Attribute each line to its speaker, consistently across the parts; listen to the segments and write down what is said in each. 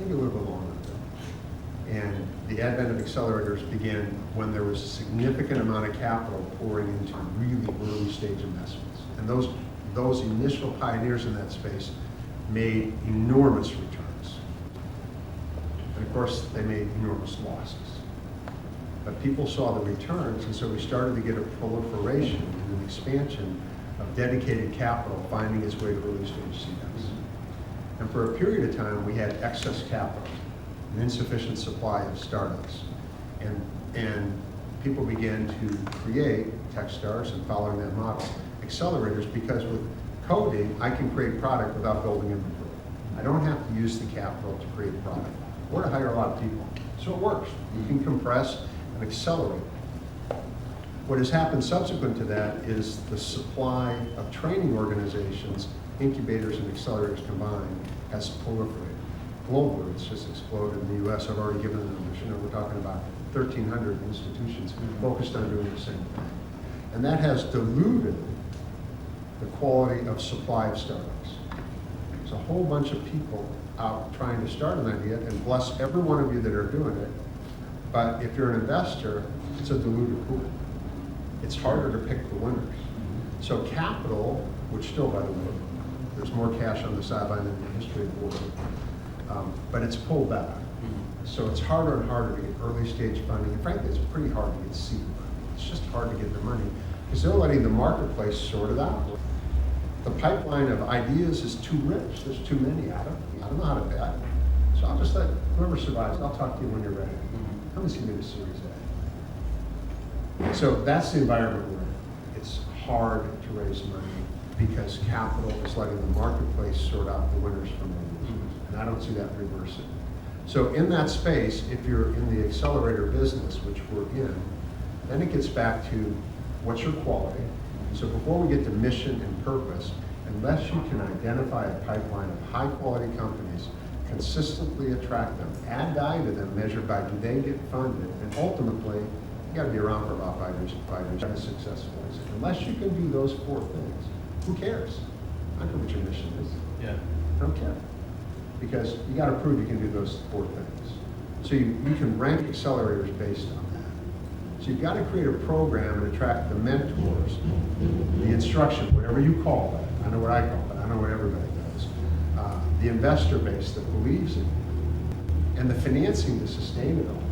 Speaker 1: maybe a little bit longer ago. And the advent of accelerators began when there was a significant amount of capital pouring into really early stage investments. And those initial pioneers in that space made enormous returns. And of course, they made enormous losses. But people saw the returns, and so we started to get a proliferation and an expansion of dedicated capital finding its way to early stage seeds. And for a period of time, we had excess capital, an insufficient supply of startups. And people began to create Techstars and following that model, accelerators, because with coding, I can create product without building inventory. I don't have to use the capital to create product or to hire a lot of people. So it works. You can compress and accelerate. What has happened subsequent to that is the supply of training organizations, incubators and accelerators combined, has proliferated. Globally, it's just exploded in the US. I've already given the numbers. You know, we're talking about 1,300 institutions focused on doing the same thing. And that has diluted the quality of supply of startups. There's a whole bunch of people out trying to start an idea, and bless every one of you that are doing it. But if you're an investor, it's a diluted pool. It's harder to pick the winners. So capital, which still, by the way, there's more cash on the sideline than the history of the world, but it's pulled back. So it's harder and harder to get early stage funding. And frankly, it's pretty hard to get seed money. It's just hard to get the money because they're letting the marketplace sort it out. The pipeline of ideas is too rich. There's too many. I don't know how to bet. So I'll just let whoever survives, I'll talk to you when you're ready. Come and see me to Series A. So that's the environment we're in. It's hard to raise money because capital is letting the marketplace sort out the winners from the losers. And I don't see that reversing. So in that space, if you're in the accelerator business, which we're in, then it gets back to what's your quality. So before we get to mission and purpose, unless you can identify a pipeline of high quality companies, consistently attract them, add value to them, measured by do they get funded, and ultimately, you gotta be around for about 5 years to be successful. Unless you can do those 4 things, who cares? I don't know what your mission is.
Speaker 2: Yeah.
Speaker 1: I don't care. Because you gotta prove you can do those 4 things. So you can rank accelerators based on that. So you've got to create a program and attract the mentors, the instruction, whatever you call it. I know what I call it. I know what everybody does. The investor base that believes in you, and the financing to sustain it all.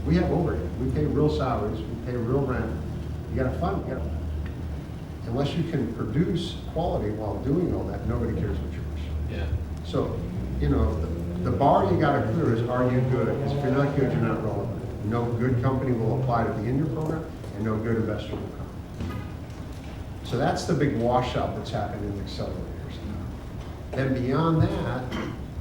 Speaker 1: We have overhead. We pay real salaries. We pay real rent. You got to fund it. Unless you can produce quality while doing all that, nobody cares what your mission is.
Speaker 2: Yeah.
Speaker 1: So, you know, the bar you got to clear is, are you good? Because if you're not good, you're not relevant. No good company will apply to be in your program, and no good investor will come. So that's the big washout that's happening in accelerators now. And beyond that,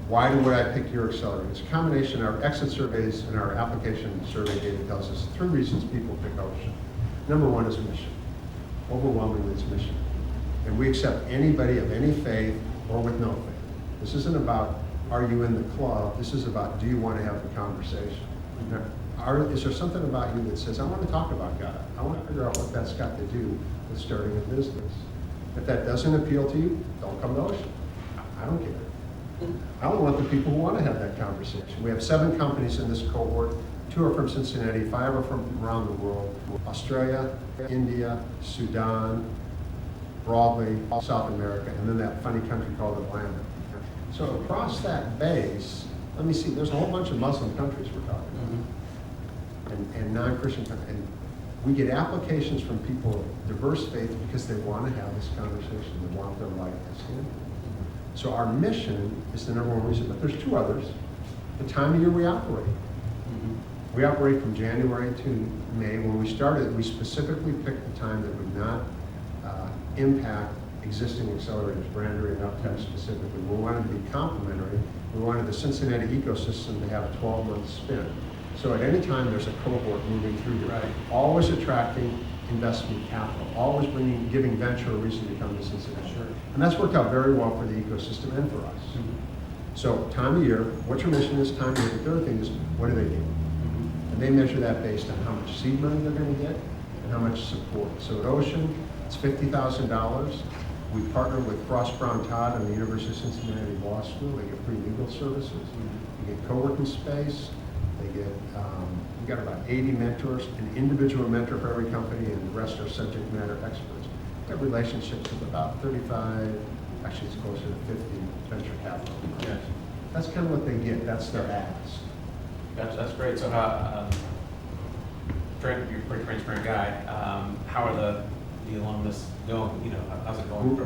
Speaker 1: why would I pick your accelerator? It's a combination of our exit surveys and our application survey data tells us 3 reasons people pick Ocean. Number 1 is mission. Overwhelmingly, it's mission. And we accept anybody of any faith or with no faith. This isn't about, are you in the club? This is about, do you want to have the conversation? Now, is there something about you that says, I want to talk about God? I want to figure out what that's got to do with starting a business. If that doesn't appeal to you, don't come to Ocean. I don't care. I only want the people who want to have that conversation. We have 7 companies in this cohort. 2 are from Cincinnati, 5 are from around the world. Australia, India, Sudan, broadly, South America, and then that funny country called Atlanta. So across that base, let me see, there's a whole bunch of Muslim countries we're talking about. And non-Christian countries. And we get applications from people of diverse faith because they want to have this conversation. They want their life to stand. So our mission is the number 1 reason, but there's 2 others. The time of year we operate. We operate from January to May. When we started, we specifically picked the time that would not impact existing accelerators, Brandery and Uptech specifically. We wanted to be complementary. We wanted the Cincinnati ecosystem to have a 12-month spin. So at any time there's a cohort moving through here, right, always attracting investment capital, always giving venture a reason to come to Cincinnati.
Speaker 2: Sure.
Speaker 1: And that's worked out very well for the ecosystem and for us. So time of year, what your mission is, time of year. The third thing is, what do they do? And they measure that based on how much seed money they're going to get and how much support. So at Ocean, it's $50,000 We partner with Frost Brown Todd and the University of Cincinnati Law School. They get free legal services. They get co-working space. They get, we got about 80 mentors, an individual mentor for every company, and the rest are subject matter experts. We have relationships with about 35, actually it's closer to 50 venture capital.
Speaker 2: Yeah.
Speaker 1: That's kind of what they get. That's their ask.
Speaker 2: That's great. So how, you're a pretty transparent guy. How are the alumnus going? You know, how's it going?
Speaker 1: We're